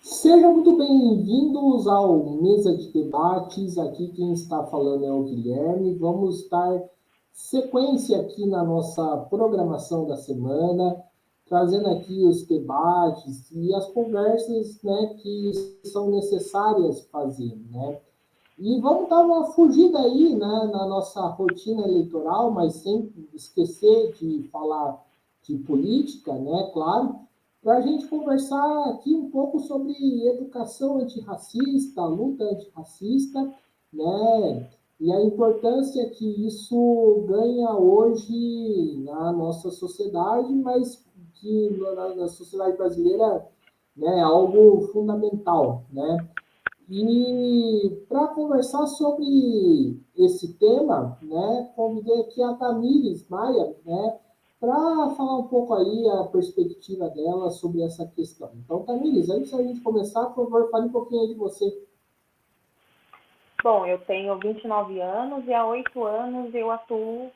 Sejam muito bem-vindos ao Mesa de Debates. Aqui quem está falando é o Guilherme. Vamos dar sequência aqui na nossa programação da semana, trazendo aqui os debates e as conversas, né, que são necessárias fazer, né? E vamos dar uma fugida aí, né, na nossa rotina eleitoral, mas sem esquecer de falar de política, né, claro, para a gente conversar aqui um pouco sobre educação antirracista, luta antirracista, né, e a importância que isso ganha hoje na nossa sociedade, mas que na sociedade brasileira, né, é algo fundamental, né? E para conversar sobre esse tema, né, convidei aqui a Tamires Maia, né, para falar um pouco aí a perspectiva dela sobre essa questão. Então, Tamires, antes da gente começar, por favor, fale um pouquinho aí de você. Bom, eu tenho 29 anos e há 8 anos eu atuo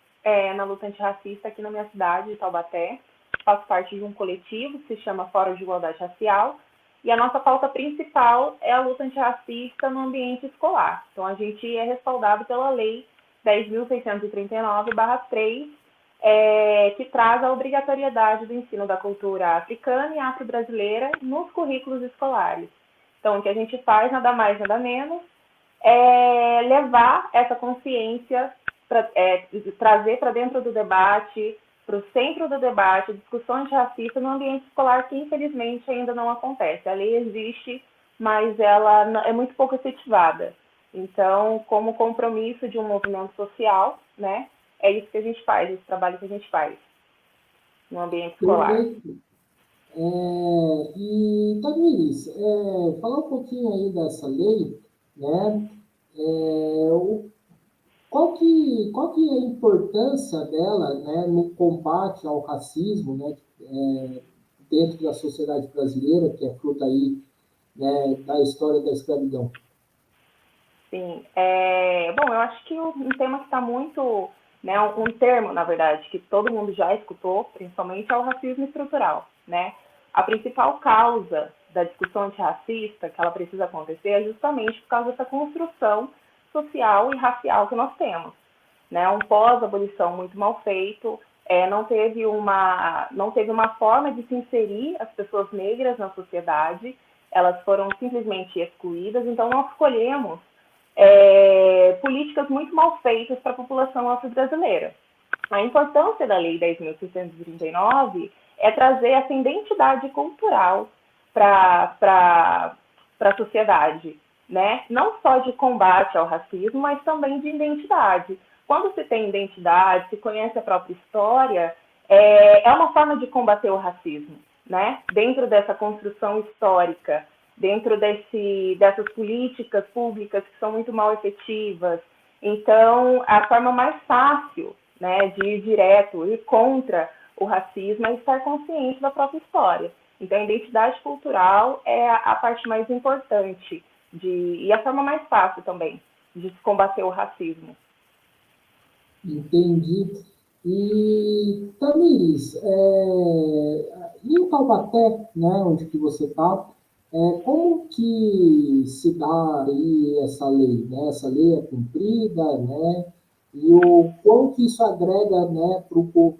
na luta antirracista aqui na minha cidade, de Taubaté. Faço parte de um coletivo que se chama Fórum de Igualdade Racial e a nossa pauta principal é a luta antirracista no ambiente escolar. Então, a gente é respaldado pela Lei 10.639/3, que traz a obrigatoriedade do ensino da cultura africana e afro-brasileira nos currículos escolares. Então, o que a gente faz, nada mais, nada menos, levar essa consciência, trazer para dentro do debate, para o centro do debate, discussões de racismo no ambiente escolar que, infelizmente, ainda não acontece. A lei existe, mas ela é muito pouco efetivada. Então, como compromisso de um movimento social, né, é isso que a gente faz, esse trabalho que a gente faz no ambiente escolar. Perfeito. E, Tamires, falar um pouquinho aí dessa lei, né? Qual que é a importância dela, né, no combate ao racismo, né, dentro da sociedade brasileira, que é fruto aí, né, da história da escravidão? Sim, bom, eu acho que um tema que está muito, né, um termo, na verdade, que todo mundo já escutou, principalmente, é o racismo estrutural, né? A principal causa da discussão antirracista que ela precisa acontecer é justamente por causa dessa construção social e racial que nós temos, né? Um pós-abolição muito mal feito, não teve uma forma de se inserir as pessoas negras na sociedade, elas foram simplesmente excluídas, então nós escolhemos políticas muito mal feitas para a população afro-brasileira. A importância da Lei 10.639 é trazer essa identidade cultural para a sociedade, né? Não só de combate ao racismo, mas também de identidade. Quando se tem identidade, se conhece a própria história, é uma forma de combater o racismo, né? Dentro dessa construção histórica, dentro dessas políticas públicas que são muito mal efetivas. Então, a forma mais fácil, né, de ir direto, ir contra o racismo é estar consciente da própria história. Então, a identidade cultural é a parte mais importante e a forma mais fácil também de se combater o racismo. Entendi. E, Tamires, em Taubaté, né, onde que você está, como que se dá aí essa lei, né? Essa lei é cumprida, né? E o quão que isso agrega, né,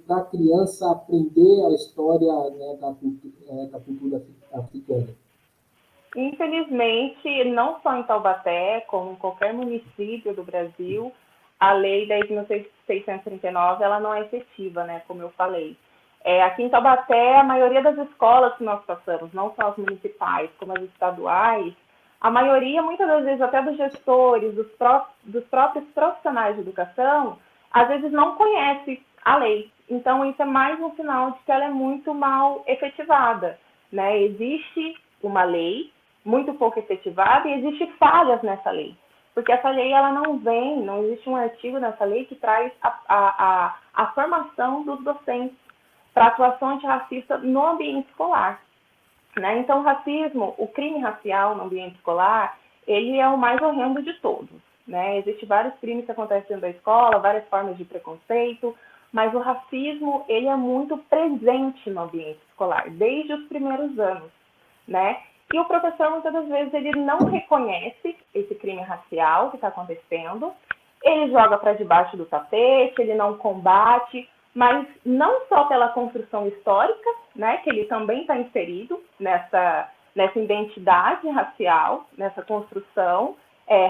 para a criança aprender a história, né, da cultura africana? Infelizmente, não só em Taubaté, como em qualquer município do Brasil, a Lei 10.639 ela não é efetiva, né, como eu falei. Aqui em Taubaté, a maioria das escolas que nós passamos, não só as municipais, como as estaduais, a maioria, muitas das vezes, até dos gestores, dos próprios profissionais de educação, às vezes não conhece a lei. Então, isso é mais um sinal de que ela é muito mal efetivada, né? Existe uma lei muito pouco efetivada e existem falhas nessa lei. Porque essa lei, ela não existe um artigo nessa lei que traz a formação dos docentes para atuação antirracista no ambiente escolar. Né? Então, o racismo, o crime racial no ambiente escolar, ele é o mais horrendo de todos. Né? Existem vários crimes que acontecem dentro da escola, várias formas de preconceito, mas o racismo, ele é muito presente no ambiente escolar, desde os primeiros anos. Né? e o professor, muitas das vezes, ele não reconhece esse crime racial que está acontecendo, ele joga para debaixo do tapete, ele não combate, mas não só pela construção histórica, né, que ele também está inserido nessa identidade racial, nessa construção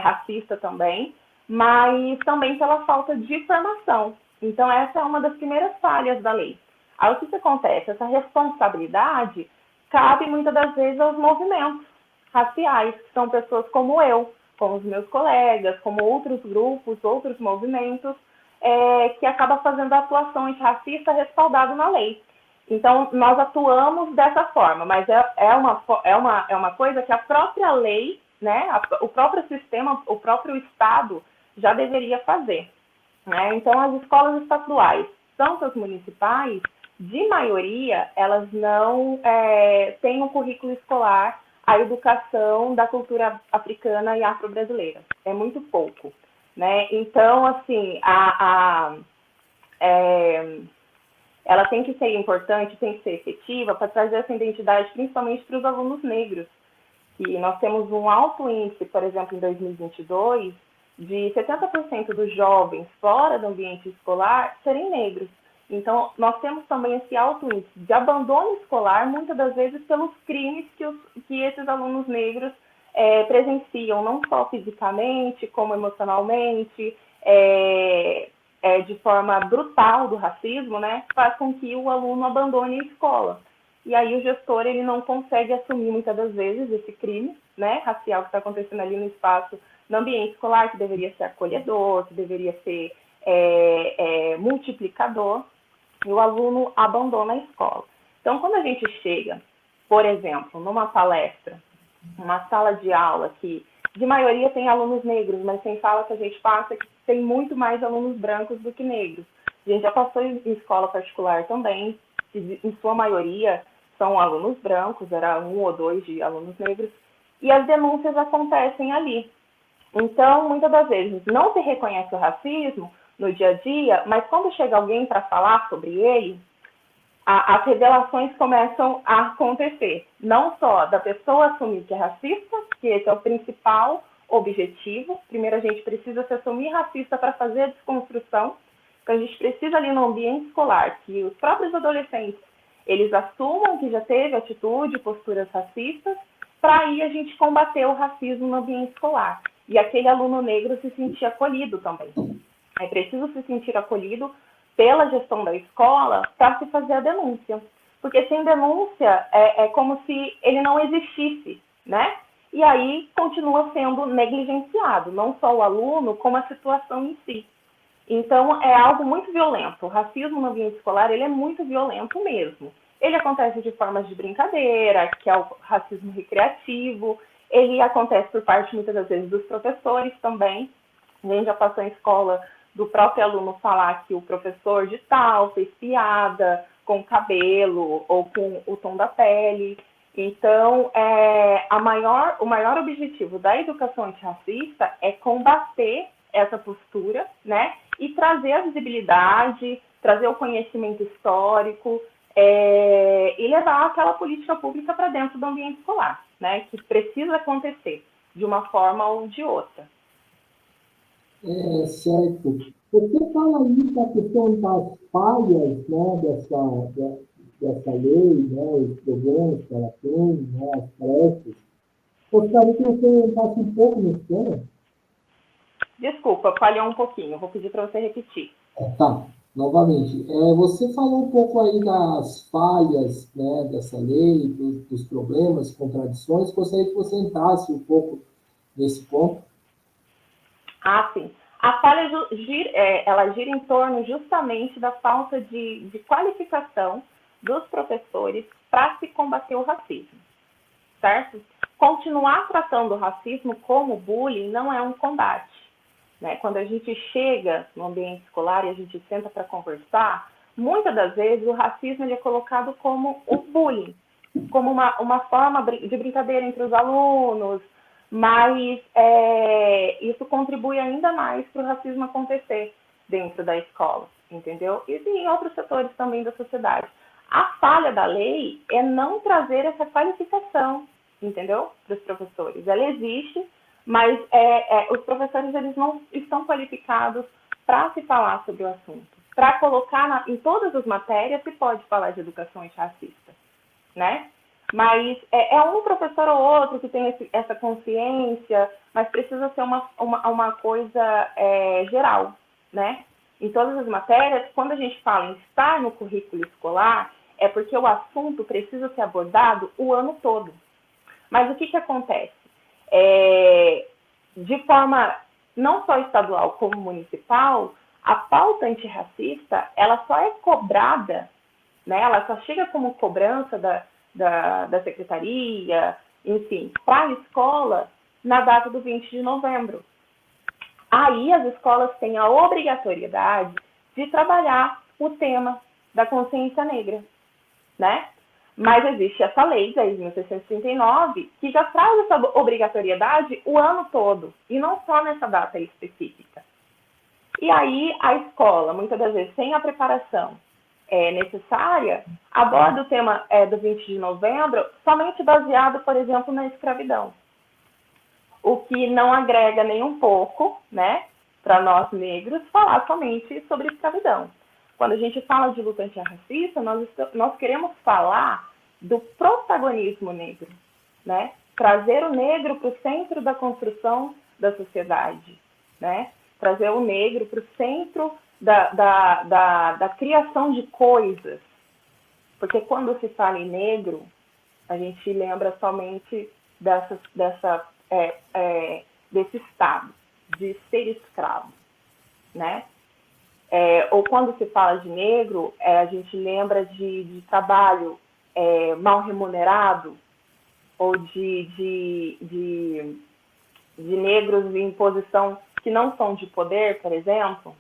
racista também, mas também pela falta de formação. Então, essa é uma das primeiras falhas da lei. Aí, o que acontece? Essa responsabilidade cabe, muitas das vezes, aos movimentos raciais, que são pessoas como eu, como os meus colegas, como outros grupos, outros movimentos, que acabam fazendo a atuação antirracista respaldada na lei. Então, nós atuamos dessa forma, mas é uma coisa que a própria lei, né, o próprio sistema, o próprio Estado já deveria fazer. Né? Então, as escolas estaduais, tanto as municipais, de maioria, elas não têm um currículo escolar a educação da cultura africana e afro-brasileira. É muito pouco. Né? Então, assim, ela tem que ser importante, tem que ser efetiva para trazer essa identidade, principalmente para os alunos negros. E nós temos um alto índice, por exemplo, em 2022, de 70% dos jovens fora do ambiente escolar serem negros. Então, nós temos também esse alto índice de abandono escolar, muitas das vezes pelos crimes que esses alunos negros presenciam, não só fisicamente, como emocionalmente, de forma brutal do racismo, né, faz com que o aluno abandone a escola. E aí o gestor ele não consegue assumir muitas das vezes esse crime, né, racial que está acontecendo ali no espaço, no ambiente escolar, que deveria ser acolhedor, que deveria ser multiplicador, e o aluno abandona a escola. Então, quando a gente chega, por exemplo, numa palestra, uma sala de aula que de maioria tem alunos negros, mas tem sala que a gente passa que tem muito mais alunos brancos do que negros. A gente já passou em escola particular também, que em sua maioria são alunos brancos, era 1 ou 2 de alunos negros, e as denúncias acontecem ali. Então, muitas das vezes, não se reconhece o racismo no dia a dia, mas quando chega alguém para falar sobre ele, as revelações começam a acontecer. Não só da pessoa assumir que é racista, que esse é o principal objetivo. Primeiro, a gente precisa se assumir racista para fazer a desconstrução. Então, a gente precisa ali no ambiente escolar que os próprios adolescentes, eles assumam que já teve atitude, posturas racistas, para aí a gente combater o racismo no ambiente escolar. E aquele aluno negro se sentir acolhido também. É preciso se sentir acolhido pela gestão da escola para se fazer a denúncia. Porque sem denúncia é como se ele não existisse, né? E aí continua sendo negligenciado, não só o aluno, como a situação em si. Então, é algo muito violento. O racismo no ambiente escolar, ele é muito violento mesmo. Ele acontece de formas de brincadeira, que é o racismo recreativo. Ele acontece por parte, muitas das vezes, dos professores também. A gente já passou em escola do próprio aluno falar que o professor de tal fez piada com o cabelo ou com o tom da pele. Então, o maior objetivo da educação antirracista é combater essa postura, né? E trazer a visibilidade, trazer o conhecimento histórico e levar aquela política pública para dentro do ambiente escolar, né? Que precisa acontecer de uma forma ou de outra. Certo. Você fala aí da questão das falhas, né, dessa lei, né, os problemas que ela tem, né, as brechas. Gostaria que você entrasse um pouco nesse tema. Desculpa, falhou um pouquinho. Vou pedir para você repetir. Tá, novamente. Você falou um pouco aí das falhas, né, dessa lei, dos problemas, contradições. Gostaria que você entrasse um pouco nesse ponto. Ah, sim. A falha ela gira em torno justamente da falta de qualificação dos professores para se combater o racismo, certo? Continuar tratando o racismo como bullying não é um combate. Né? Quando a gente chega no ambiente escolar e a gente senta para conversar, muitas das vezes o racismo ele é colocado como um bullying, como uma forma de brincadeira entre os alunos, mas isso contribui ainda mais para o racismo acontecer dentro da escola, entendeu? E em outros setores também da sociedade. A falha da lei é não trazer essa qualificação, entendeu? Para os professores. Ela existe, mas os professores eles não estão qualificados para se falar sobre o assunto. Para colocar em todas as matérias se pode falar de educação antirracista, né? Mas é um professor ou outro que tem essa consciência, mas precisa ser uma coisa geral, né? Em todas as matérias, quando a gente fala em estar no currículo escolar, é porque o assunto precisa ser abordado o ano todo. Mas o que acontece? De forma não só estadual como municipal, a pauta antirracista, ela só é cobrada, né? Ela só chega como cobrança da secretaria, enfim, para a escola na data do 20 de novembro. Aí as escolas têm a obrigatoriedade de trabalhar o tema da consciência negra, né? Mas existe essa lei, 10.639, que já traz essa obrigatoriedade o ano todo, e não só nessa data específica. E aí a escola, muitas das vezes, sem a preparação necessária, aborda o tema do 20 de novembro somente baseado, por exemplo, na escravidão. O que não agrega nem um pouco, né, para nós negros, falar somente sobre escravidão. Quando a gente fala de luta antirracista, nós queremos falar do protagonismo negro, né? Trazer o negro para o centro da construção da sociedade, né? Trazer o negro para o centro da criação de coisas. Porque quando se fala em negro, a gente lembra somente desse estado de ser escravo, né? Ou quando se fala de negro, a gente lembra de trabalho mal remunerado, ou de negros em posição que não são de poder, por exemplo.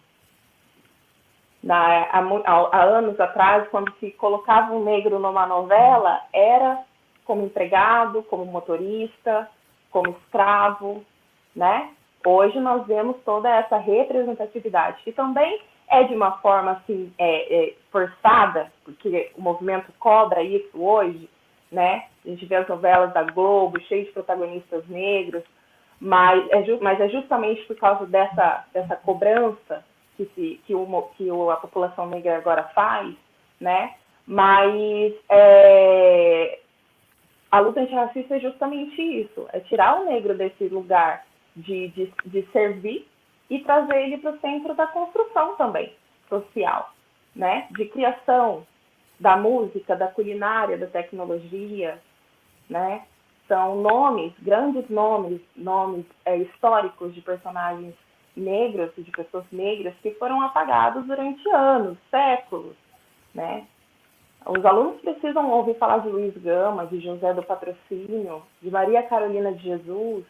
Há anos atrás, quando se colocava um negro numa novela, era como empregado, como motorista, como escravo, né? Hoje nós vemos toda essa representatividade, que também é de uma forma assim, forçada, porque o movimento cobra isso hoje, né? A gente vê as novelas da Globo, cheias de protagonistas negros, mas é justamente por causa dessa cobrança que a população negra agora faz, né? Mas a luta antirracista é justamente isso, é tirar o negro desse lugar de servir e trazer ele para o centro da construção também social, né? De criação da música, da culinária, da tecnologia, né? São nomes, grandes nomes históricos de personagens negros, de pessoas negras que foram apagados durante anos, séculos, né? Os alunos precisam ouvir falar de Luiz Gama, de José do Patrocínio, de Maria Carolina de Jesus,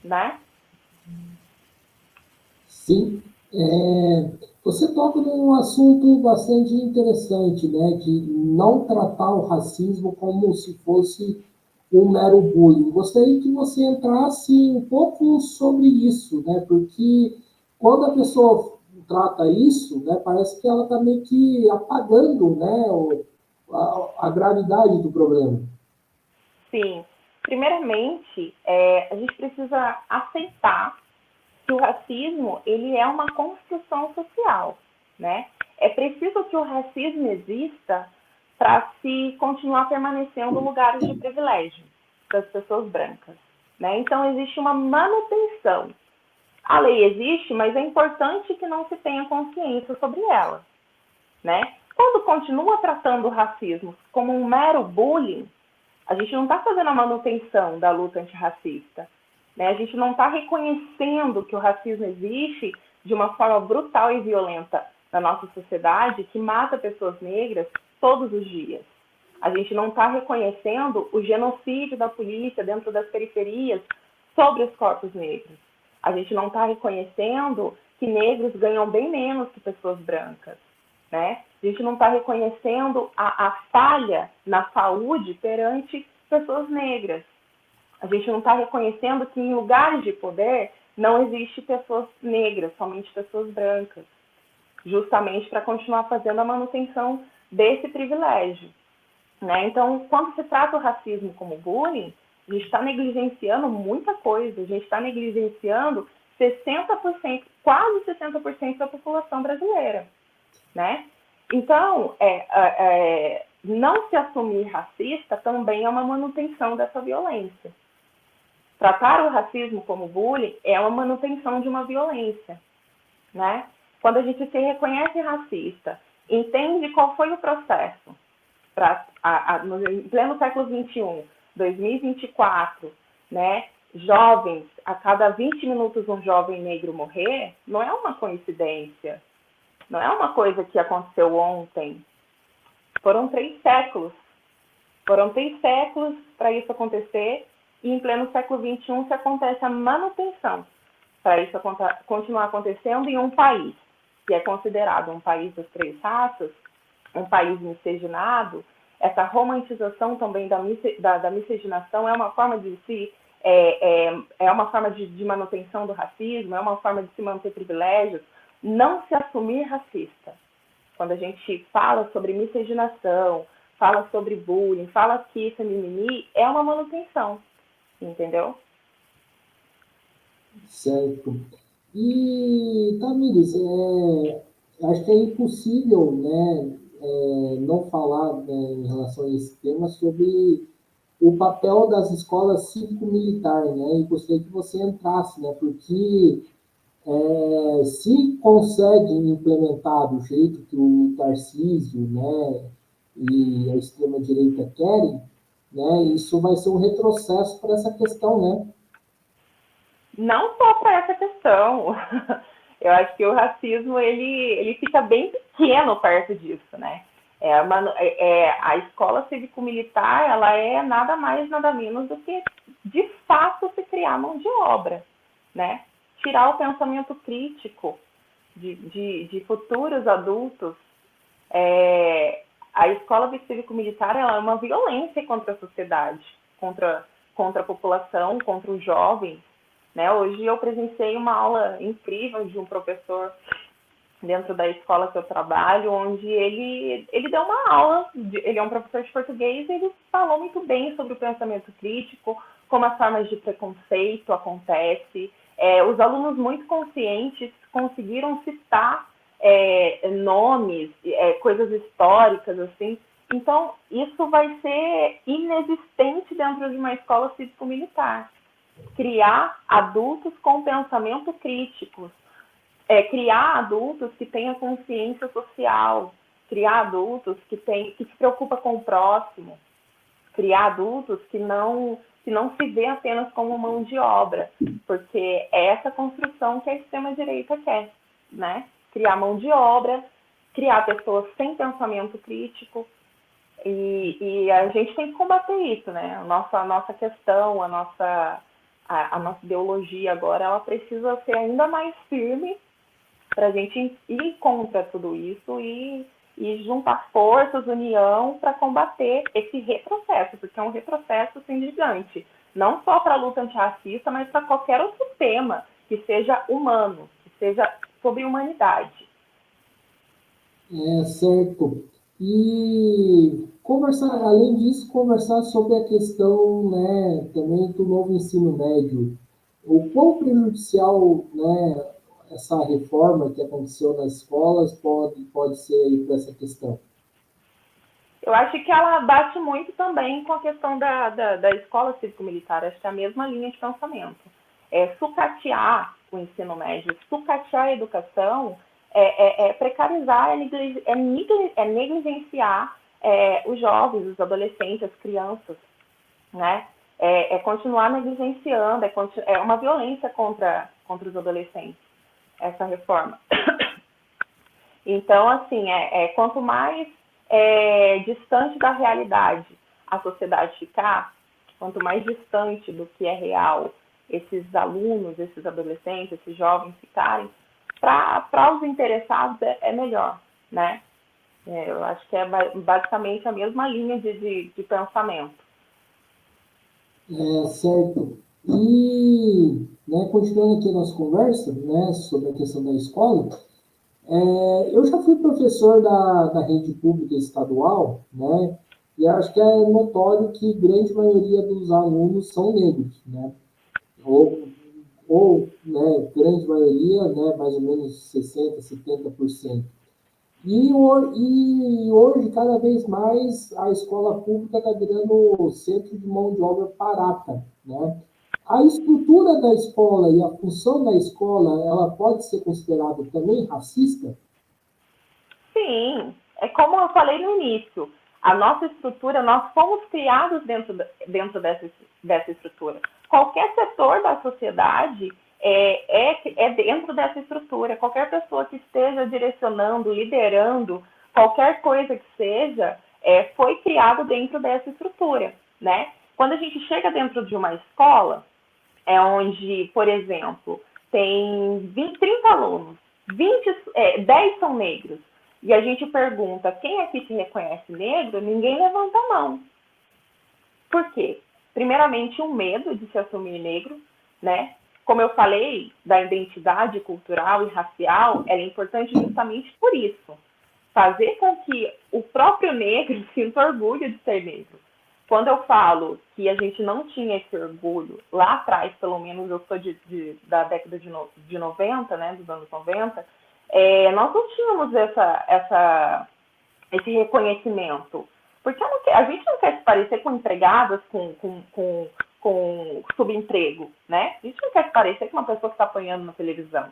né? Sim. Você toca num assunto bastante interessante, né? De não tratar o racismo como se fosse um mero bullying. Gostaria que você entrasse um pouco sobre isso, né? Porque quando a pessoa trata isso, né, parece que ela está meio que apagando, né, a gravidade do problema. Sim. Primeiramente, a gente precisa aceitar que o racismo ele é uma construção social, né? É preciso que o racismo exista para se continuar permanecendo lugares de privilégio das pessoas brancas, né? Então existe uma manutenção. A lei existe, mas é importante que não se tenha consciência sobre ela, né? Quando continua tratando o racismo como um mero bullying, a gente não está fazendo a manutenção da luta antirracista, né? A gente não está reconhecendo que o racismo existe de uma forma brutal e violenta na nossa sociedade, que mata pessoas negras todos os dias. A gente não está reconhecendo o genocídio da polícia dentro das periferias sobre os corpos negros. A gente não está reconhecendo que negros ganham bem menos que pessoas brancas, né? A gente não está reconhecendo a falha na saúde perante pessoas negras. A gente não está reconhecendo que em lugares de poder não existe pessoas negras, somente pessoas brancas, justamente para continuar fazendo a manutenção desse privilégio, né? Então, quando se trata o racismo como bullying, A gente está negligenciando muita coisa, a gente está negligenciando 60%, quase 60% da população brasileira, né? Então, não se assumir racista também é uma manutenção dessa violência. Tratar o racismo como bullying é uma manutenção de uma violência, né? Quando a gente se reconhece racista, entende qual foi o processo em pleno século XXI, 2024, né? Jovens, a cada 20 minutos um jovem negro morrer, não é uma coincidência, não é uma coisa que aconteceu ontem. Foram 3 séculos para isso acontecer, e em pleno século XXI se acontece a manutenção para isso continuar acontecendo em um país que é considerado um país das 3 raças, um país miscigenado. Essa romantização também da miscigenação é uma forma de é uma forma de manutenção do racismo, é uma forma de se manter privilégios, não se assumir racista. Quando a gente fala sobre miscigenação, fala sobre bullying, fala que isso é mimimi, é uma manutenção, entendeu? Certo. E, Tamires, acho que é impossível, né, não falar, né, em relação a esse tema sobre o papel das escolas cívico-militar, né? E gostaria que você entrasse, né? Porque se consegue implementar do jeito que o Tarcísio, né, e a extrema-direita querem, né, isso vai ser um retrocesso para essa questão, né? Não só para essa questão. Eu acho que o racismo ele fica bem pequeno perto disso, né? A escola cívico-militar ela é nada mais, nada menos do que, de fato, se criar mão de obra, né? Tirar o pensamento crítico de futuros adultos. A escola cívico-militar ela é uma violência contra a sociedade, contra a população, contra os jovens, né? Hoje eu presenciei uma aula incrível de um professor dentro da escola que eu trabalho, onde ele deu uma aula, ele é um professor de português, e ele falou muito bem sobre o pensamento crítico, como as formas de preconceito acontecem. Os alunos muito conscientes conseguiram citar nomes, coisas históricas, assim. Então, isso vai ser inexistente dentro de uma escola cívico-militar. Criar adultos com pensamento crítico, criar adultos que tenham consciência social, criar adultos que se preocupam com o próximo, criar adultos que não se vê apenas como mão de obra, porque é essa construção que a extrema-direita quer, né? Criar mão de obra, criar pessoas sem pensamento crítico, e a gente tem que combater isso, né? A nossa questão, a nossa ideologia agora, ela precisa ser ainda mais firme para a gente ir contra tudo isso e juntar forças, união, para combater esse retrocesso, porque é um retrocesso assim, gigante. Não só para a luta antirracista, mas para qualquer outro tema que seja humano, que seja sobre humanidade. Certo. E conversar, além disso, conversar sobre a questão, né, também do novo ensino médio. O quão prejudicial, né, essa reforma que aconteceu nas escolas pode ser aí para essa questão? Eu acho que ela bate muito também com a questão da escola cívico-militar, acho que é a mesma linha de pensamento. Sucatear o ensino médio, sucatear a educação, precarizar, negligenciar os jovens, os adolescentes, as crianças, né? Continuar negligenciando, é uma violência contra os adolescentes, essa reforma. Então, assim, quanto mais distante da realidade a sociedade ficar, quanto mais distante do que é real esses alunos, esses adolescentes, esses jovens ficarem, para os interessados é melhor, né? Eu acho que é basicamente a mesma linha de pensamento. Certo. E, né, continuando aqui a nossa conversa, né, sobre a questão da escola, eu já fui professor da rede pública estadual, né, E acho que é notório que grande maioria dos alunos são negros, né? Ou, né, grande maioria, né, mais ou menos 60%, 70%. E hoje, cada vez mais, a escola pública está virando o centro de mão de obra barata, né? A estrutura da escola e a função da escola, ela pode ser considerada também racista? Sim, é como eu falei no início, a nossa estrutura, nós fomos criados dentro dessa estrutura. Qualquer setor da sociedade é dentro dessa estrutura. Qualquer pessoa que esteja direcionando, liderando, qualquer coisa que seja, foi criado dentro dessa estrutura, né? Quando a gente chega dentro de uma escola, onde, por exemplo, tem 20, 30 alunos, 10 são negros, e a gente pergunta quem aqui se reconhece negro, ninguém levanta a mão. Por quê? Primeiramente, um medo de se assumir negro, né? Como eu falei, da identidade cultural e racial, ela é importante justamente por isso. Fazer com que o próprio negro sinta orgulho de ser negro. Quando eu falo que a gente não tinha esse orgulho lá atrás, pelo menos eu sou da década de 90, né, dos anos 90, nós não tínhamos esse reconhecimento. Porque a gente não quer se parecer com empregadas com subemprego, né? A gente não quer se parecer com uma pessoa que está apanhando na televisão.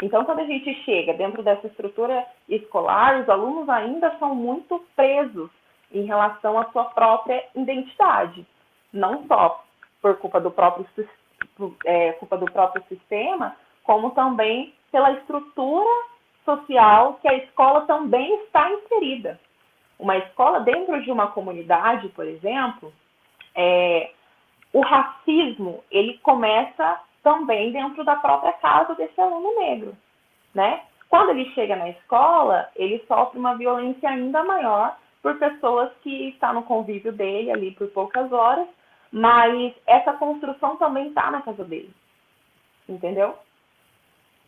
Então, quando a gente chega dentro dessa estrutura escolar, os alunos ainda são muito presos em relação à sua própria identidade. Não só por culpa culpa do próprio sistema, como também pela estrutura social que a escola também está inserida. Uma escola dentro de uma comunidade, por exemplo, o racismo ele começa também dentro da própria casa desse aluno negro, né? Quando ele chega na escola, ele sofre uma violência ainda maior por pessoas que estão no convívio dele ali por poucas horas, mas essa construção também está na casa dele, entendeu?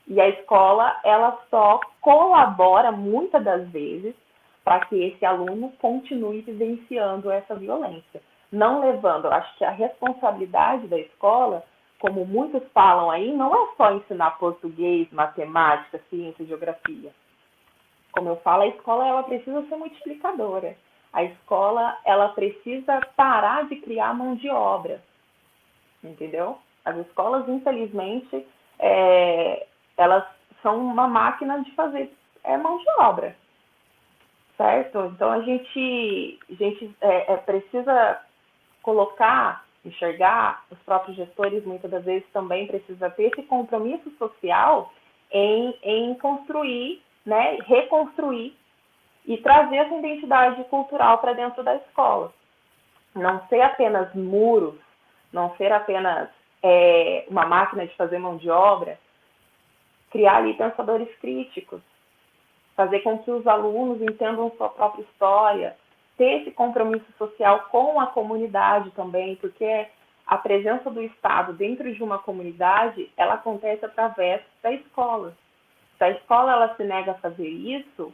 E a escola, ela só colabora, muitas das vezes, para que esse aluno continue vivenciando essa violência. Não levando, eu acho que a responsabilidade da escola, como muitos falam aí, não é só ensinar português, matemática, ciência e geografia. Como eu falo, a escola ela precisa ser multiplicadora. A escola ela precisa parar de criar mão de obra, entendeu? As escolas, infelizmente, elas são uma máquina de fazer mão de obra, certo? Então a gente precisa colocar, enxergar, os próprios gestores muitas das vezes também precisa ter esse compromisso social em construir, né, reconstruir e trazer essa identidade cultural para dentro da escola. Não ser apenas muros, não ser apenas uma máquina de fazer mão de obra, criar ali pensadores críticos, fazer com que os alunos entendam sua própria história, ter esse compromisso social com a comunidade também, porque a presença do Estado dentro de uma comunidade, ela acontece através da escola. Se a escola ela se nega a fazer isso,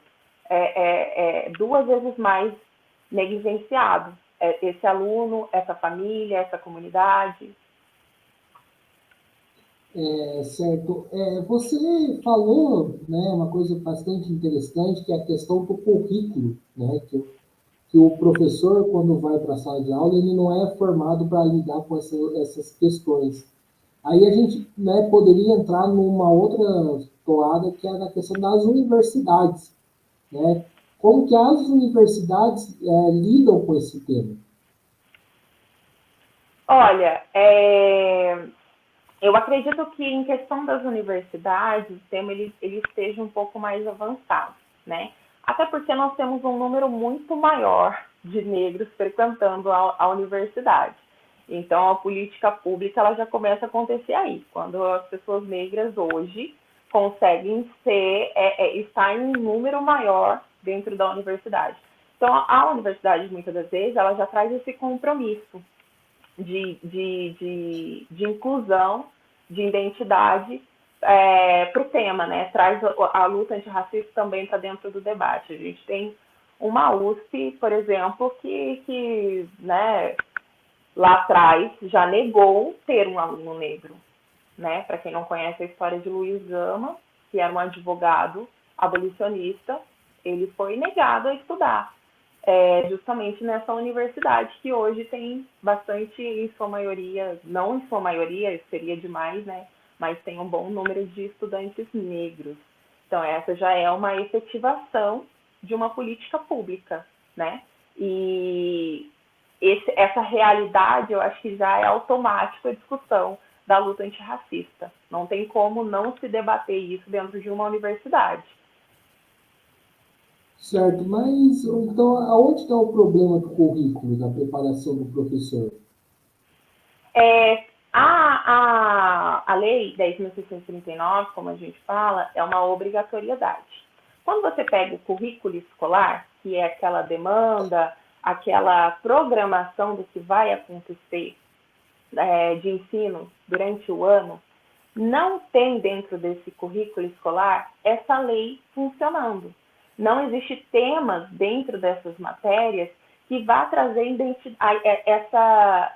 duas vezes mais negligenciado. Esse aluno, essa família, essa comunidade. Certo. Você falou, né, uma coisa bastante interessante, que é a questão do currículo, né, que o professor, quando vai para a sala de aula, ele não é formado para lidar com essas questões. Aí a gente, né, poderia entrar numa outra toada, que é na questão das universidades, né? Como que as universidades lidam com esse tema? Olha, eu acredito que em questão das universidades, o tema ele esteja um pouco mais avançado, né? Até porque nós temos um número muito maior de negros frequentando a universidade. Então, a política pública ela já começa a acontecer aí, quando as pessoas negras hoje conseguem estar em um número maior dentro da universidade. Então, a universidade, muitas das vezes, ela já traz esse compromisso de inclusão, de identidade para o tema, né? Traz a luta antirracista também para dentro do debate. A gente tem uma USP, por exemplo, que né, lá atrás já negou ter um aluno negro, né? Para quem não conhece a história de Luiz Gama, que era um advogado abolicionista, ele foi negado a estudar, justamente nessa universidade que hoje tem bastante, em sua maioria, não em sua maioria, seria demais, né? Mas tem um bom número de estudantes negros. Então, essa já é uma efetivação de uma política pública, né? E essa realidade, eu acho que já é automática a discussão da luta antirracista. Não tem como não se debater isso dentro de uma universidade. Certo, mas então aonde está o problema do currículo, da preparação do professor? É, a lei 10.639, como a gente fala, é uma obrigatoriedade. Quando você pega o currículo escolar, que é aquela demanda, aquela programação do que vai acontecer de ensino durante o ano, não tem dentro desse currículo escolar essa lei funcionando. Não existe temas dentro dessas matérias que vá trazer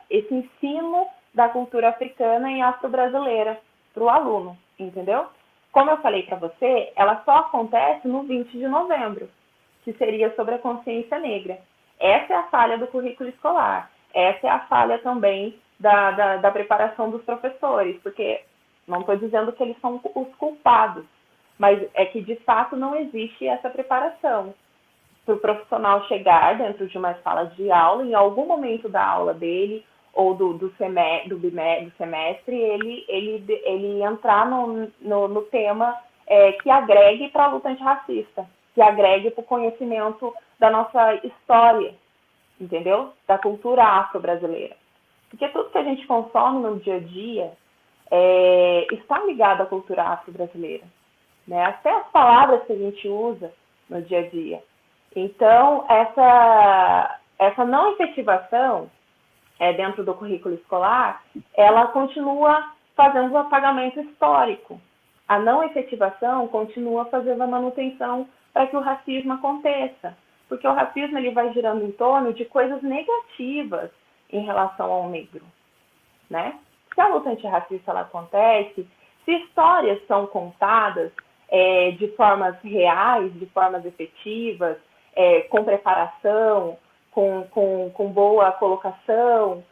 esse ensino da cultura africana e afro-brasileira para o aluno, entendeu? Como eu falei para você, ela só acontece no 20 de novembro, que seria sobre a consciência negra. Essa é a falha do currículo escolar. Essa é a falha também da preparação dos professores, porque não estou dizendo que eles são os culpados, mas é que de fato não existe essa preparação para o profissional chegar dentro de uma sala de aula, em algum momento da aula dele ou do semestre, ele entrar no tema que agregue para a luta antirracista, que agregue para o conhecimento da nossa história, entendeu? Da cultura afro-brasileira. Porque tudo que a gente consome no dia a dia está ligado à cultura afro-brasileira, né? Até as palavras que a gente usa no dia a dia. Então, essa não efetivação dentro do currículo escolar, ela continua fazendo o apagamento histórico. A não efetivação continua fazendo a manutenção para que o racismo aconteça. Porque o racismo ele vai girando em torno de coisas negativas em relação ao negro, né? Se a luta antirracista ela acontece, se histórias são contadas de formas reais, de formas efetivas, com preparação, com boa colocação,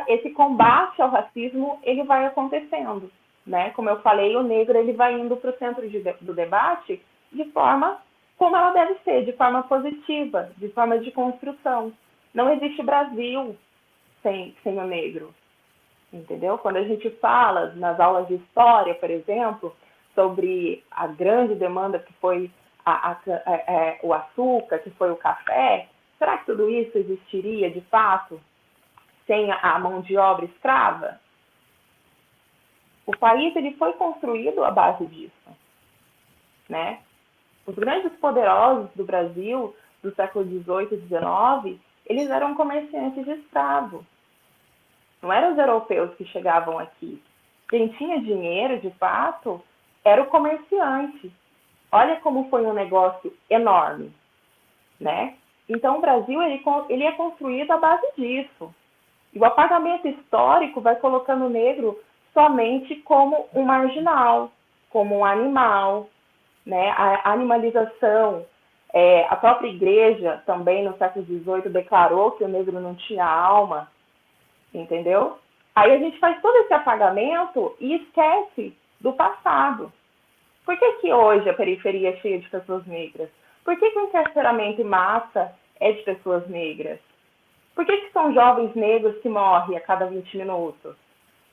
esse combate ao racismo ele vai acontecendo, né? Como eu falei, o negro ele vai indo para o centro do debate de forma como ela deve ser, de forma positiva, de forma de construção. Não existe Brasil sem o negro, entendeu? Quando a gente fala nas aulas de história, por exemplo, sobre a grande demanda que foi o açúcar, que foi o café, será que tudo isso existiria de fato sem a mão de obra escrava? O país ele foi construído à base disso, né? Os grandes poderosos do Brasil do século XVIII e XIX, eles eram comerciantes de escravos. Não eram os europeus que chegavam aqui. Quem tinha dinheiro, de fato, era o comerciante. Olha como foi um negócio enorme, né? Então, o Brasil ele é construído à base disso. E o apagamento histórico vai colocando o negro somente como um marginal, como um animal, né? A animalização. A própria igreja também, no século XVIII, declarou que o negro não tinha alma, entendeu? Aí a gente faz todo esse apagamento e esquece do passado. Por que hoje a periferia é cheia de pessoas negras? Por que o encarceramento em massa é de pessoas negras? Por que são jovens negros que morrem a cada 20 minutos?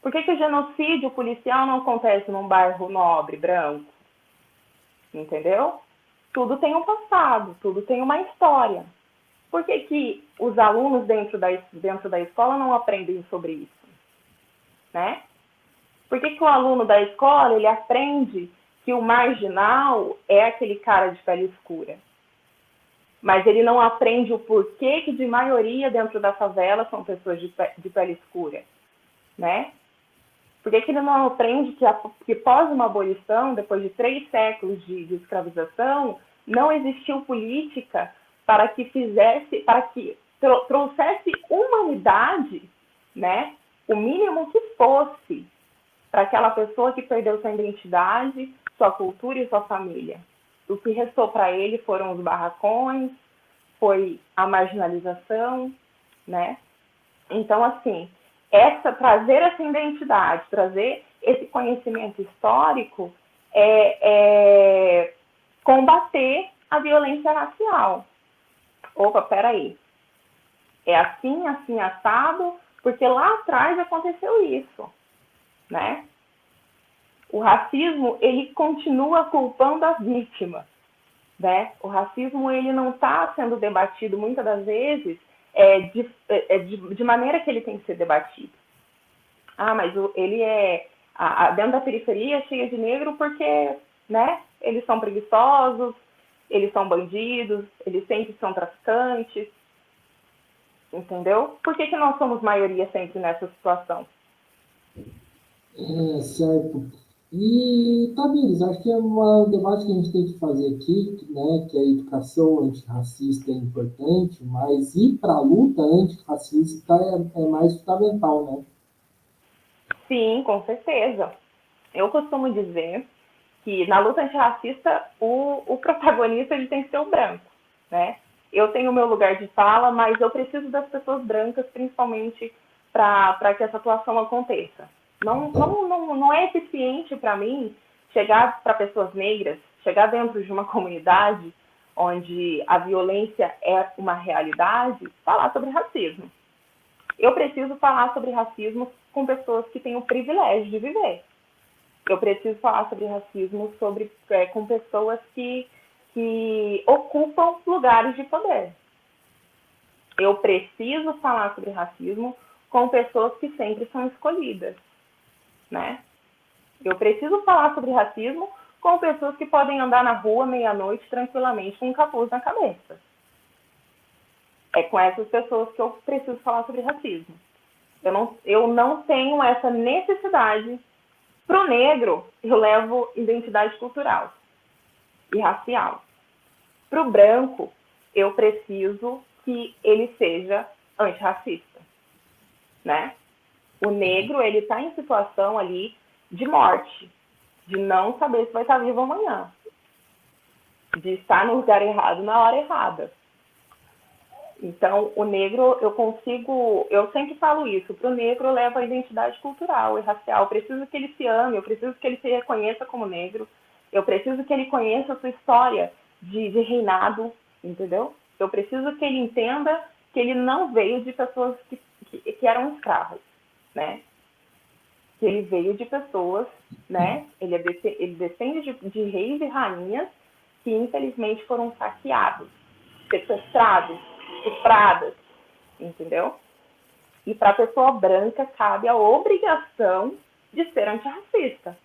Por que o genocídio policial não acontece num bairro nobre, branco? Entendeu? Tudo tem um passado, tudo tem uma história. Por que os alunos dentro da escola não aprendem sobre isso? Né? Por que o aluno da escola ele aprende que o marginal é aquele cara de pele escura? Mas ele não aprende o porquê que de maioria dentro da favela são pessoas de pele escura, né? Por que ele não aprende que pós uma abolição, depois de 3 séculos de escravização, não existiu política para que trouxesse humanidade, né? O mínimo que fosse para aquela pessoa que perdeu sua identidade, sua cultura e sua família. O que restou para ele foram os barracões, foi a marginalização, né? Então, assim, trazer essa identidade, trazer esse conhecimento histórico é combater a violência racial. Opa, peraí. É assim, assim, assado, porque lá atrás aconteceu isso, né? O racismo, ele continua culpando a vítima, né? O racismo, ele não está sendo debatido, muitas das vezes, de maneira que ele tem que ser debatido. Ah, mas ele dentro da periferia é cheia de negro porque, né, eles são preguiçosos, eles são bandidos, eles sempre são traficantes, entendeu? Por que nós somos maioria sempre nessa situação? Certo. E, Tamires, acho que é um debate que a gente tem que fazer aqui, né, que a educação antirracista é importante, mas ir para a luta antirracista é mais fundamental, né? Sim, com certeza. Eu costumo dizer que na luta antirracista o protagonista ele tem que ser o branco, né? Eu tenho o meu lugar de fala, mas eu preciso das pessoas brancas, principalmente para que essa atuação aconteça. Não é eficiente para mim chegar para pessoas negras, chegar dentro de uma comunidade onde a violência é uma realidade, falar sobre racismo. Eu preciso falar sobre racismo com pessoas que têm o privilégio de viver. Eu preciso falar sobre racismo com pessoas que ocupam lugares de poder. Eu preciso falar sobre racismo com pessoas que sempre são escolhidas, né? Eu preciso falar sobre racismo com pessoas que podem andar na rua meia-noite tranquilamente com um capuz na cabeça. É com essas pessoas que eu preciso falar sobre racismo. Eu não tenho essa necessidade. Para o negro, eu levo identidade cultural e racial. Para o branco, eu preciso que ele seja antirracista, né? O negro, ele está em situação ali de morte, de não saber se vai estar vivo amanhã, de estar no lugar errado na hora errada. Então, o negro, eu sempre falo isso, para o negro eu levo a identidade cultural e racial. Eu preciso que ele se ame, eu preciso que ele se reconheça como negro, eu preciso que ele conheça a sua história de reinado, entendeu? Eu preciso que ele entenda que ele não veio de pessoas que eram escravas, né? Que ele veio de pessoas, né? Ele descende de reis e rainhas que infelizmente foram saqueados, sequestrados, estupradas, entendeu? E para a pessoa branca cabe a obrigação de ser antirracista.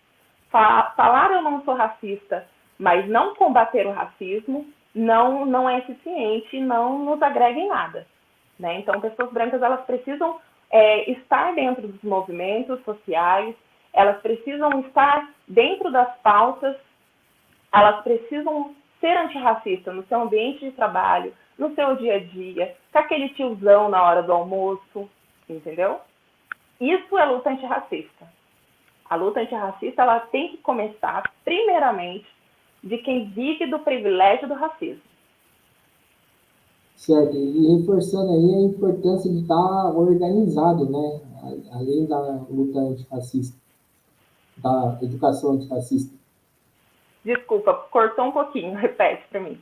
Falar eu não sou racista, mas não combater o racismo não é eficiente, não nos agrega em nada, né? Então, pessoas brancas elas precisam estar dentro dos movimentos sociais, elas precisam estar dentro das pautas, elas precisam ser antirracista no seu ambiente de trabalho, no seu dia a dia, com aquele tiozão na hora do almoço, entendeu? Isso é luta antirracista. A luta antirracista ela tem que começar, primeiramente, de quem vive do privilégio do racismo. Certo, e reforçando aí a importância de estar organizado, né? Além da luta antirracista, da educação antirracista. Desculpa, cortou um pouquinho, repete para mim.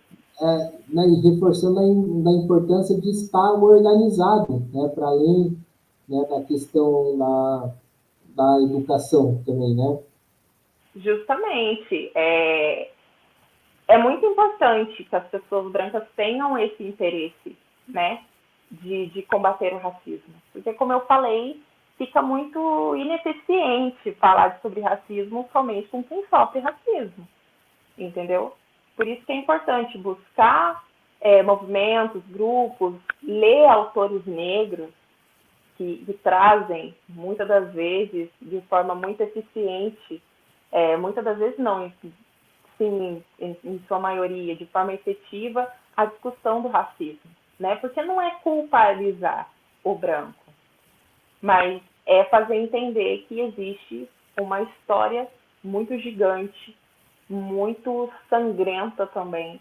Né, e reforçando a importância de estar organizado, né? Para além, né, da questão da educação também, né? Justamente. É muito importante que as pessoas brancas tenham esse interesse, né, de combater o racismo. Porque, como eu falei, fica muito ineficiente falar sobre racismo somente com quem sofre racismo, entendeu? Por isso que é importante buscar movimentos, grupos, ler autores negros que trazem, muitas das vezes, de forma muito eficiente, muitas das vezes não, sim, em sua maioria, de forma efetiva, a discussão do racismo, né? Porque não é culpabilizar o branco, mas é fazer entender que existe uma história muito gigante, muito sangrenta também,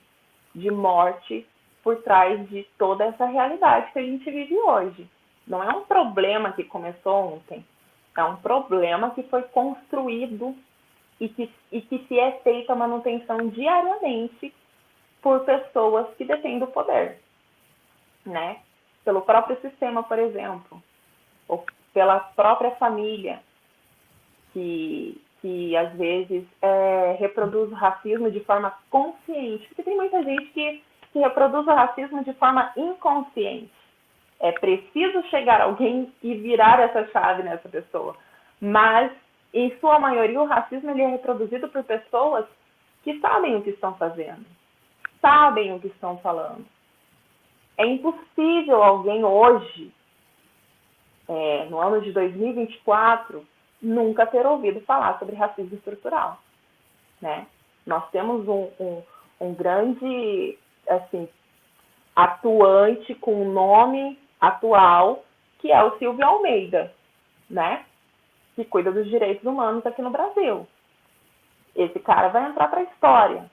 de morte por trás de toda essa realidade que a gente vive hoje. Não é um problema que começou ontem, é um problema que foi construído e que se é feita a manutenção diariamente por pessoas que detêm o poder, né? Pelo próprio sistema, por exemplo, ou pela própria família, que às vezes reproduz o racismo de forma consciente, porque tem muita gente que reproduz o racismo de forma inconsciente. É preciso chegar alguém e virar essa chave nessa pessoa. Mas, em sua maioria, o racismo ele é reproduzido por pessoas que sabem o que estão fazendo, sabem o que estão falando. É impossível alguém hoje, no ano de 2024, nunca ter ouvido falar sobre racismo estrutural, né? Nós temos um grande, assim, atuante com o nome atual, que é o Silvio Almeida, né? Que cuida dos direitos humanos aqui no Brasil. Esse cara vai entrar para a história.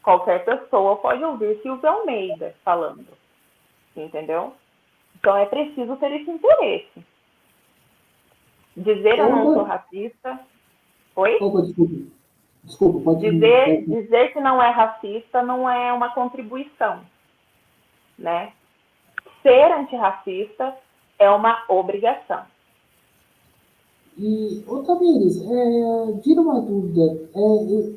Qualquer pessoa pode ouvir Silvio Almeida falando, entendeu? Então é preciso ter esse interesse. Dizer eu não sou racista. Oi? Desculpa, pode dizer que não é racista não é uma contribuição, né? Ser antirracista é uma obrigação. E, Tamires, tira uma dúvida.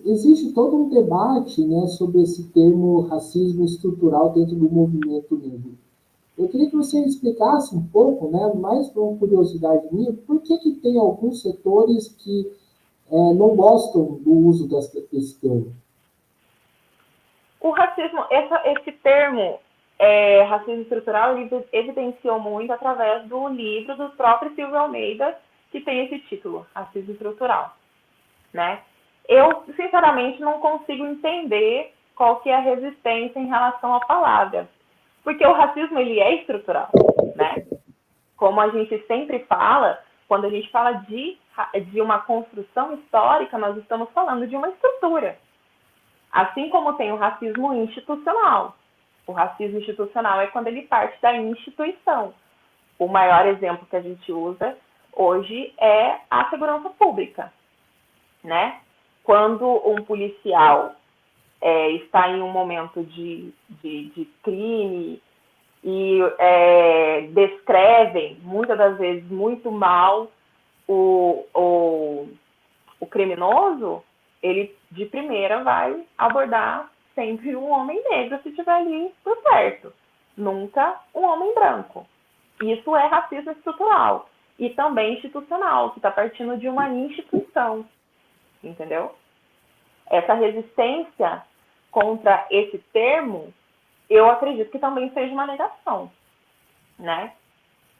Existe todo um debate, né, sobre esse termo racismo estrutural dentro do movimento negro. Eu queria que você explicasse um pouco, né, mais por uma curiosidade minha, por que tem alguns setores que não gostam do uso desse termo? O racismo, esse termo, racismo estrutural, ele evidenciou muito através do livro do próprio Silvio Almeida, que tem esse título, Racismo Estrutural, né? Eu, sinceramente, não consigo entender qual que é a resistência em relação à palavra, porque o racismo, ele é estrutural, né? Como a gente sempre fala, quando a gente fala de uma construção histórica, nós estamos falando de uma estrutura. Assim como tem o racismo institucional. O racismo institucional é quando ele parte da instituição. O maior exemplo que a gente usa hoje é a segurança pública, né? Quando um policial está em um momento de crime e descrevem, muitas das vezes, muito mal o criminoso, ele de primeira vai abordar sempre um homem negro se estiver ali por perto, nunca um homem branco. Isso é racismo estrutural e também institucional, que está partindo de uma instituição, entendeu? Essa resistência contra esse termo, eu acredito que também seja uma negação, né?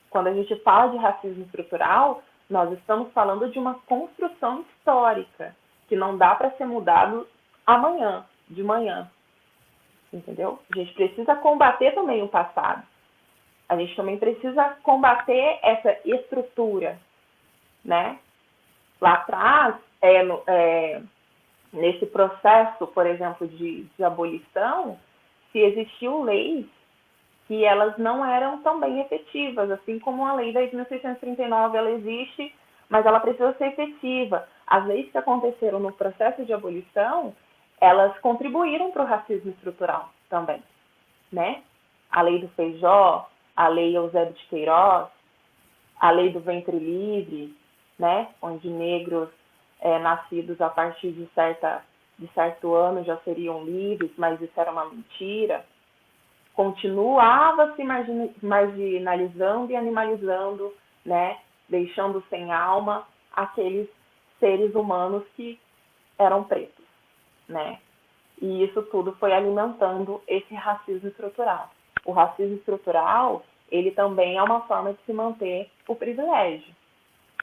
Quando a gente fala de racismo estrutural, nós estamos falando de uma construção histórica, que não dá para ser mudado amanhã, de manhã, entendeu? A gente precisa combater também o passado. A gente também precisa combater essa estrutura, né? Lá atrás, nesse processo, por exemplo, de abolição, se existiu leis que elas não eram tão bem efetivas, assim como a lei da 1639, ela existe, mas ela precisa ser efetiva. As leis que aconteceram no processo de abolição, elas contribuíram para o racismo estrutural também, né? A lei do Feijó, a lei Eusébio de Queiroz, a lei do ventre livre, né? Onde negros nascidos a partir de certo ano já seriam livres, mas isso era uma mentira. Continuava se marginalizando e animalizando, né? Deixando sem alma aqueles seres humanos que eram pretos, né? E isso tudo foi alimentando esse racismo estrutural. O racismo estrutural, ele também é uma forma de se manter o privilégio.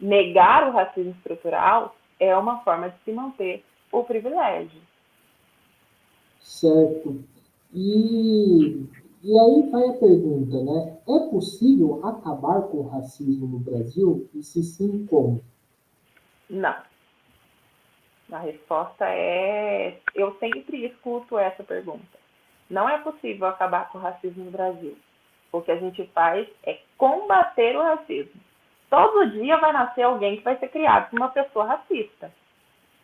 Negar o racismo estrutural é uma forma de se manter o privilégio. Certo. E, e aí vai a pergunta, né? É possível acabar com o racismo no Brasil? E se sim, como? Não. A resposta é: eu sempre escuto essa pergunta. Não é possível acabar com o racismo no Brasil. O que a gente faz é combater o racismo. Todo dia vai nascer alguém que vai ser criado por uma pessoa racista.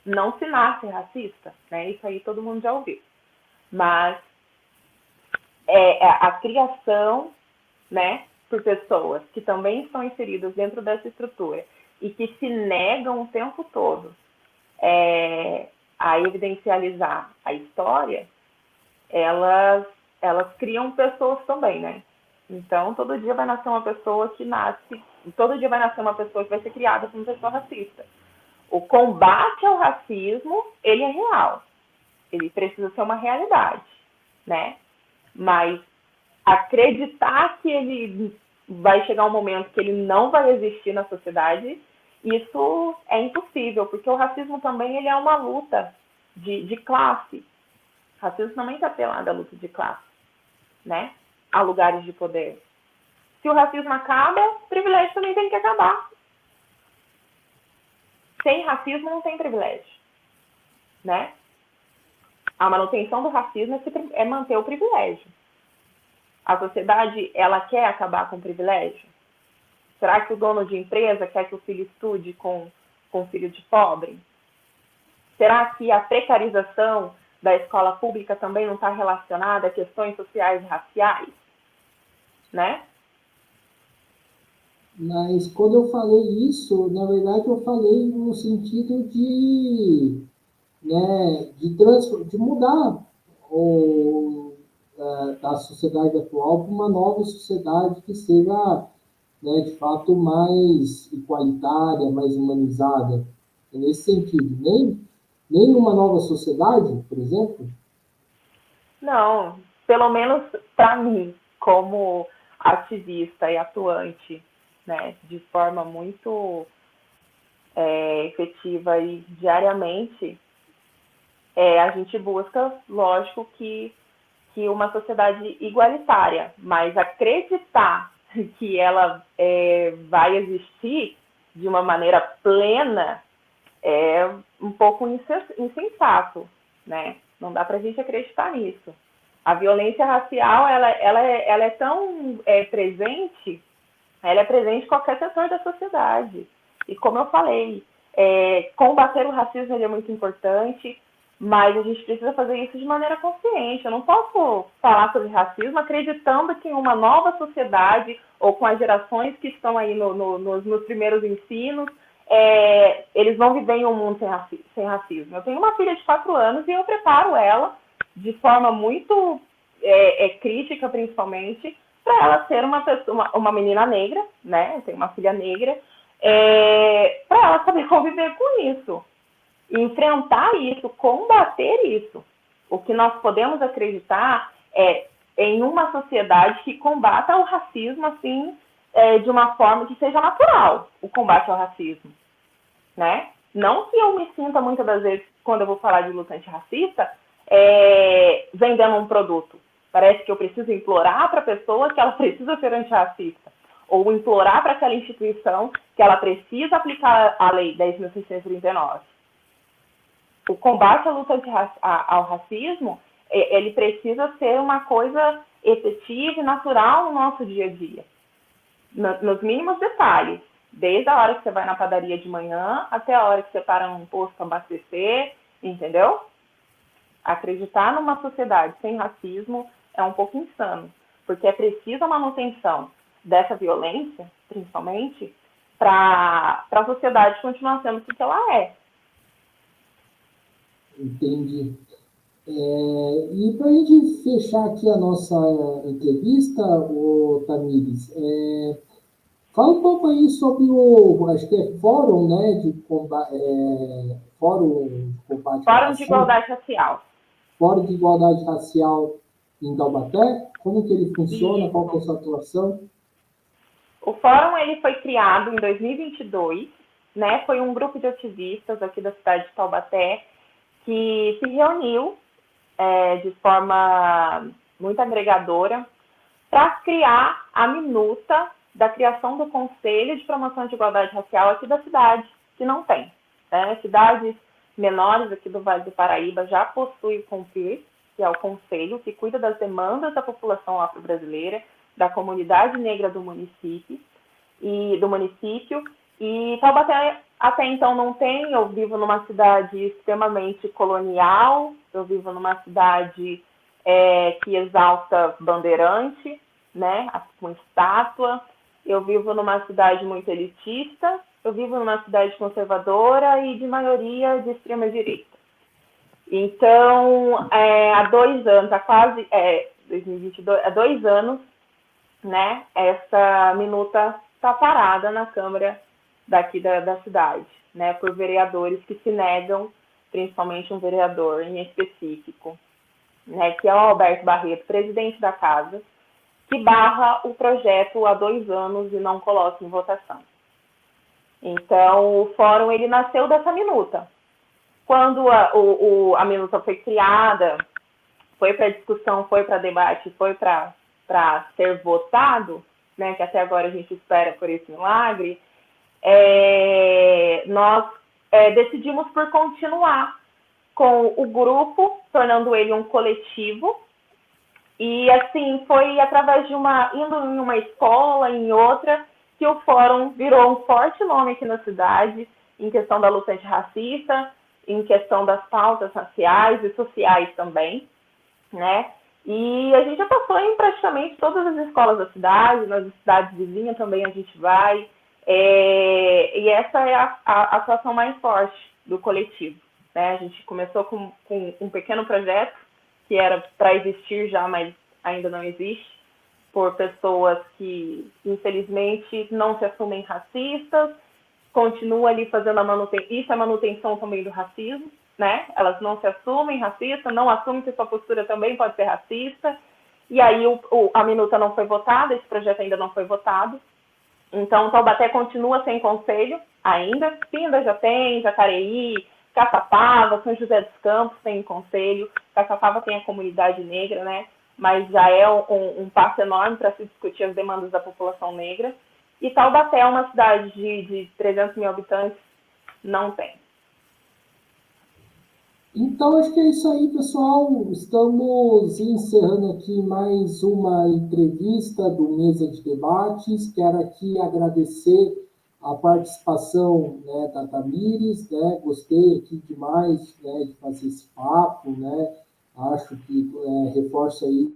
Não se nasce racista, né? Isso aí todo mundo já ouviu. Mas é a criação, né, por pessoas que também estão inseridas dentro dessa estrutura e que se negam o tempo todo a evidencializar a história, elas, elas criam pessoas também, né? Então, todo dia vai nascer uma pessoa que nasce, todo dia vai nascer uma pessoa que vai ser criada por uma pessoa racista. O combate ao racismo, ele é real. Ele precisa ser uma realidade, né? Mas acreditar que ele vai chegar um momento que ele não vai existir na sociedade, isso é impossível, porque o racismo também ele é uma luta de classe. O racismo também está atrelado à luta de classe, né? A lugares de poder. Se o racismo acaba, o privilégio também tem que acabar. Sem racismo não tem privilégio, né? A manutenção do racismo é manter o privilégio. A sociedade, ela quer acabar com o privilégio? Será que o dono de empresa quer que o filho estude com filho de pobre? Será que a precarização da escola pública também não está relacionada a questões sociais e raciais? Né? Mas quando eu falei isso, na verdade eu falei no sentido de, né, de mudar o, da sociedade atual para uma nova sociedade que seja, né, de fato mais igualitária, mais humanizada. É nesse sentido. Nem uma nova sociedade, por exemplo. Não, pelo menos para mim, como ativista e atuante, né, de forma muito efetiva e diariamente, a gente busca, lógico, que uma sociedade igualitária, mas acreditar que ela vai existir de uma maneira plena é um pouco insensato, né? Não dá para a gente acreditar nisso. A violência racial, ela é tão presente, ela é presente em qualquer setor da sociedade. E como eu falei, combater o racismo é muito importante, mas a gente precisa fazer isso de maneira consciente. Eu não posso falar sobre racismo acreditando que em uma nova sociedade ou com as gerações que estão aí nos primeiros ensinos, eles vão viver em um mundo sem racismo. Eu tenho uma filha de 4 anos e eu preparo ela de forma muito crítica, principalmente, para ela ser uma menina negra, né? Eu tenho uma filha negra, para ela saber conviver com isso, enfrentar isso, combater isso. O que nós podemos acreditar é em uma sociedade que combata o racismo assim, de uma forma que seja natural, o combate ao racismo, né? Não que eu me sinta muitas das vezes, quando eu vou falar de luta antirracista, vendendo um produto. Parece que eu preciso implorar para a pessoa que ela precisa ser antirracista, ou implorar para aquela instituição que ela precisa aplicar a Lei 10.639. O combate à luta ao racismo, ele precisa ser uma coisa efetiva e natural no nosso dia a dia, nos mínimos detalhes, desde a hora que você vai na padaria de manhã até a hora que você para num posto para abastecer, entendeu? Acreditar numa sociedade sem racismo é um pouco insano, porque é preciso a manutenção dessa violência, principalmente, para a sociedade continuar sendo o que ela é. Entendi. E para a gente fechar aqui a nossa entrevista, o Tamires, fala um pouco aí sobre acho que é Fórum, né, Fórum de Combate ao Fórum de Racismo, Igualdade Racial. Fórum de Igualdade Racial em Taubaté, como que ele funciona, Isso. qual que é a sua atuação? O fórum ele foi criado em 2022, né? Foi um grupo de ativistas aqui da cidade de Taubaté que se reuniu de forma muito agregadora, para criar a minuta da criação do Conselho de Promoção de Igualdade Racial aqui da cidade, que não tem. Né? Cidades menores aqui do Vale do Paraíba já possuem o CONPIR, que é o conselho que cuida das demandas da população afro-brasileira, da comunidade negra do município, e Taubaté até então não tem. Eu vivo numa cidade extremamente colonial, eu vivo numa cidade que exalta bandeirante, né, com estátua, eu vivo numa cidade muito elitista, eu vivo numa cidade conservadora e de maioria de extrema-direita. Então, há 2 anos, 2022, há 2 anos, né, essa minuta está parada na Câmara daqui da cidade, né, por vereadores que se negam, principalmente um vereador em específico, né, que é o Alberto Barreto, presidente da casa, que barra o projeto há 2 anos e não coloca em votação. Então, o fórum ele nasceu dessa minuta. Quando a minuta foi criada, foi para discussão, foi para debate, foi para ser votado, né, que até agora a gente espera por esse milagre, nós decidimos por continuar com o grupo, tornando ele um coletivo. E assim, foi através de indo em uma escola, em outra, que o fórum virou um forte nome aqui na cidade, em questão da luta antirracista, em questão das pautas raciais e sociais também, né? E a gente já passou em praticamente todas as escolas da cidade, nas cidades vizinhas também a gente vai, e essa é a atuação mais forte do coletivo, né? A gente começou com um pequeno projeto, que era para existir já, mas ainda não existe, por pessoas que, infelizmente, não se assumem racistas, continuam ali fazendo a manutenção, isso é manutenção também do racismo, né? Elas não se assumem racistas, não assumem que sua postura também pode ser racista, e aí a minuta não foi votada, esse projeto ainda não foi votado, então Taubaté continua sem conselho ainda, Pinda já tem, Jacareí, Caçapava, São José dos Campos tem conselho, Caçapava tem a comunidade negra, né? Mas já é um passo enorme para se discutir as demandas da população negra. E Taubaté é uma cidade de 300 mil habitantes, não tem. Então, acho que é isso aí, pessoal. Estamos encerrando aqui mais uma entrevista do Mesa de Debates. Quero aqui agradecer a participação, né, da Tamires, né? Gostei aqui demais, né, de fazer esse papo, né? Acho que reforça aí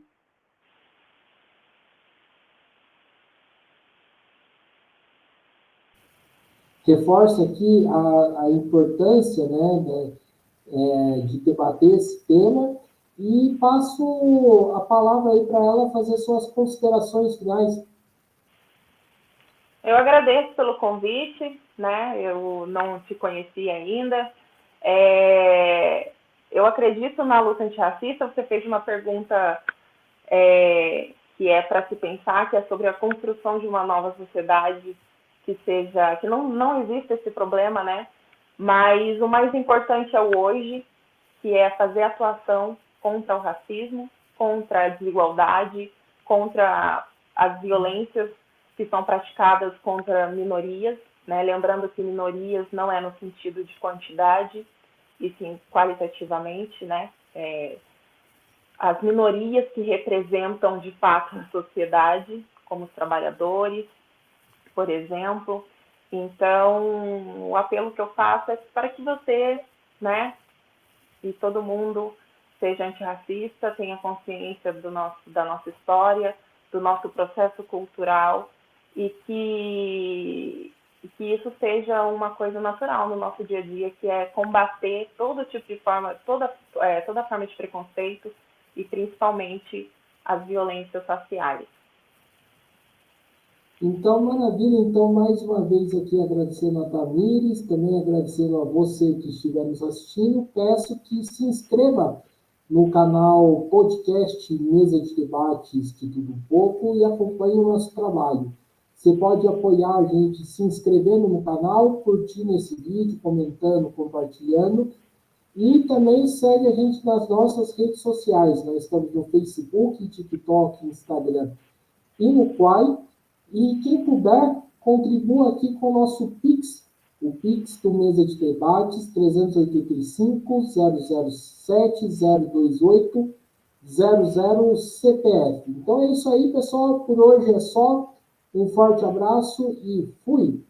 reforça aqui a importância, né, de debater esse tema e passo a palavra aí para ela fazer suas considerações finais. Eu agradeço pelo convite, né? Eu não te conheci ainda. Eu acredito na luta antirracista. Você fez uma pergunta que é para se pensar, que é sobre a construção de uma nova sociedade que não existe esse problema, né? Mas o mais importante é o hoje, que é fazer atuação contra o racismo, contra a desigualdade, contra as violências que são praticadas contra minorias, né? Lembrando que minorias não é no sentido de quantidade, e sim qualitativamente, né? As minorias que representam de fato a sociedade, como os trabalhadores, por exemplo. Então, o apelo que eu faço é para que você, né, e todo mundo seja antirracista, tenha consciência da nossa história, do nosso processo cultural, e que isso seja uma coisa natural no nosso dia a dia, que é combater todo tipo de forma, toda forma de preconceito e principalmente as violências raciais. Então, maravilha. Então, mais uma vez aqui agradecendo a Tamires, também agradecendo a você que estiver nos assistindo. Peço que se inscreva no canal podcast Mesa de Debates de Tudo Um Pouco e acompanhe o nosso trabalho. Você pode apoiar a gente se inscrevendo no canal, curtindo esse vídeo, comentando, compartilhando. E também segue a gente nas nossas redes sociais. Nós estamos no Facebook, TikTok, Instagram e no Quai. E quem puder, contribua aqui com o nosso Pix, o Pix do Mesa de Debates, 385-007-028-00 CPF. Então é isso aí, pessoal. Por hoje é só. Um forte abraço e fui!